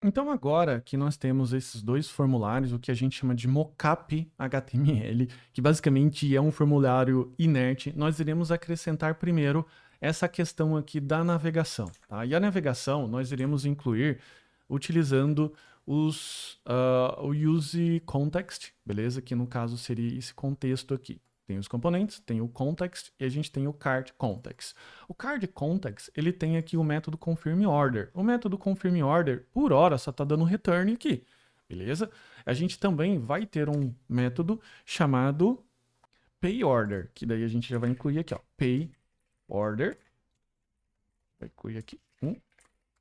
Então agora que nós temos esses dois formulários, o que a gente chama de mockup HTML, que basicamente é um formulário inerte, nós iremos acrescentar primeiro essa questão aqui da navegação. Tá? E a navegação nós iremos incluir utilizando o use context, beleza? Que no caso seria esse contexto aqui. Tem os componentes, tem o context e a gente tem o card context. O card context, ele tem aqui o método confirm order. O método confirm order, por hora, só está dando return aqui, beleza? A gente também vai ter um método chamado pay order, que daí a gente já vai incluir aqui, ó, pay order. Vai incluir aqui um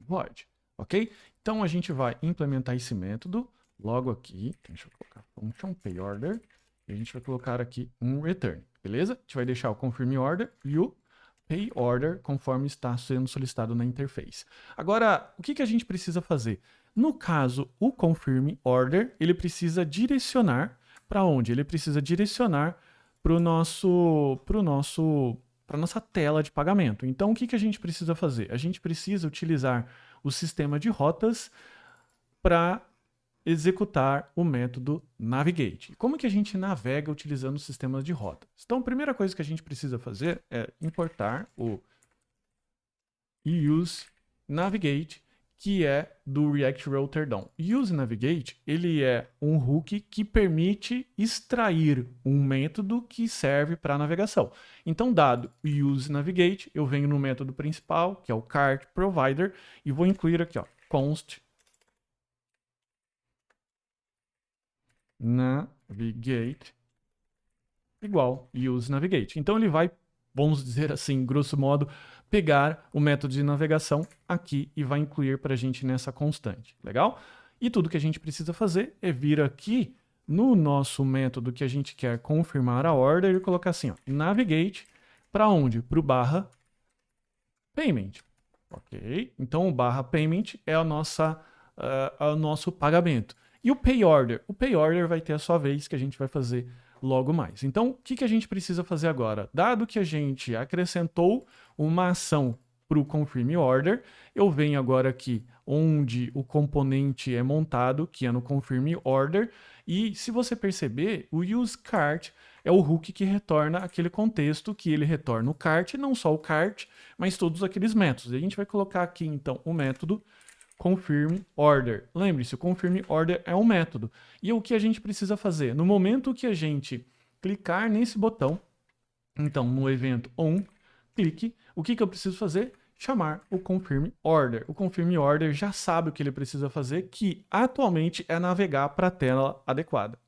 void, ok? Então a gente vai implementar esse método logo aqui. Deixa eu colocar function pay order. E a gente vai colocar aqui um return, beleza? A gente vai deixar o confirm order e o pay order conforme está sendo solicitado na interface. Agora, o que a gente precisa fazer? No caso, o confirm order, ele precisa direcionar para onde? Ele precisa direcionar para nossa tela de pagamento. Então, o que a gente precisa fazer? A gente precisa utilizar o sistema de rotas para executar o método navigate. Como que a gente navega utilizando o sistema de rotas? Então, a primeira coisa que a gente precisa fazer é importar o use navigate, que é do React Router DOM. Use navigate, ele é um hook que permite extrair um método que serve para navegação. Então, dado o use navigate, eu venho no método principal, que é o cart provider, e vou incluir aqui, ó, const navigate igual use navigate. Então ele vai, vamos dizer assim, grosso modo, pegar o método de navegação aqui e vai incluir para a gente nessa constante. Legal? E tudo que a gente precisa fazer é vir aqui no nosso método que a gente quer confirmar a order e colocar assim, ó, navigate para onde? Para o barra payment. Ok? Então o barra payment é o nosso pagamento. E o pay order? O pay order vai ter a sua vez, que a gente vai fazer logo mais. Então, o que a gente precisa fazer agora? Dado que a gente acrescentou uma ação para o confirm order, eu venho agora aqui onde o componente é montado, que é no confirm order, e se você perceber, o use cart é o hook que retorna aquele contexto, que ele retorna o cart, não só o cart, mas todos aqueles métodos. E a gente vai colocar aqui, então, o método confirm order. Lembre-se, o confirm order é um método. E o que a gente precisa fazer? No momento que a gente clicar nesse botão, então no evento on, clique, o que eu preciso fazer? Chamar o confirm order. O confirm order já sabe o que ele precisa fazer, que atualmente é navegar para a tela adequada.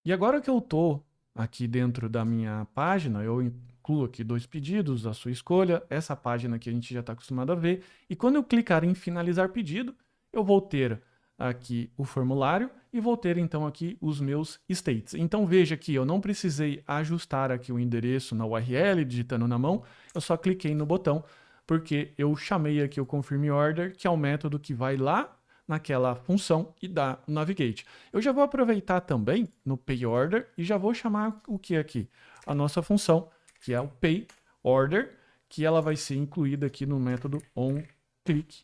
E agora que eu estou aqui dentro da minha página, eu incluo aqui dois pedidos, a sua escolha, essa página que a gente já está acostumado a ver, e quando eu clicar em finalizar pedido, eu vou ter aqui o formulário e vou ter então aqui os meus states. Então veja que eu não precisei ajustar aqui o endereço na URL, digitando na mão, eu só cliquei no botão, porque eu chamei aqui o confirm order, que é o método que vai lá naquela função e dá o navigate. Eu já vou aproveitar também no pay order e já vou chamar o que aqui? A nossa função, que é o pay order, que ela vai ser incluída aqui no método onClick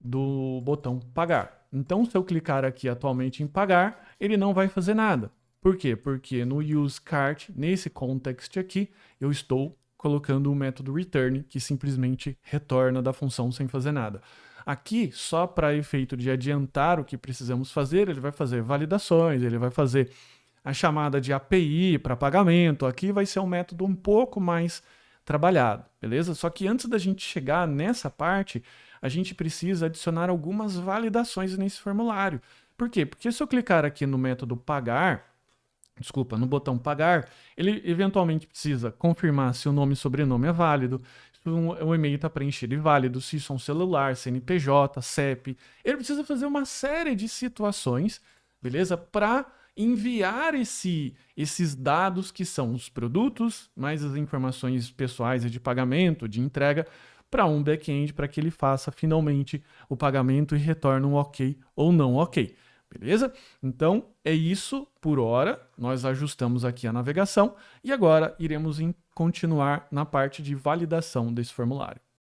do botão pagar. Então, se eu clicar aqui atualmente em pagar, ele não vai fazer nada. Por quê? Porque no use cart, nesse context aqui, eu estou colocando o método return, que simplesmente retorna da função sem fazer nada. Aqui, só para efeito de adiantar o que precisamos fazer, ele vai fazer validações, ele vai fazer a chamada de API para pagamento. Aqui vai ser um método um pouco mais trabalhado, beleza? Só que antes da gente chegar nessa parte, a gente precisa adicionar algumas validações nesse formulário. Por quê? Porque se eu clicar aqui no método pagar, no botão pagar, ele eventualmente precisa confirmar se o nome e sobrenome é válido, se o e-mail está preenchido e válido, se isso é um celular, CNPJ, CEP. Ele precisa fazer uma série de situações, beleza? Para enviar esses dados que são os produtos, mais as informações pessoais e de pagamento, de entrega, para um back-end, para que ele faça finalmente o pagamento e retorne um ok ou não ok. Beleza? Então, é isso por hora. Nós ajustamos aqui a navegação e agora iremos continuar na parte de validação desse formulário.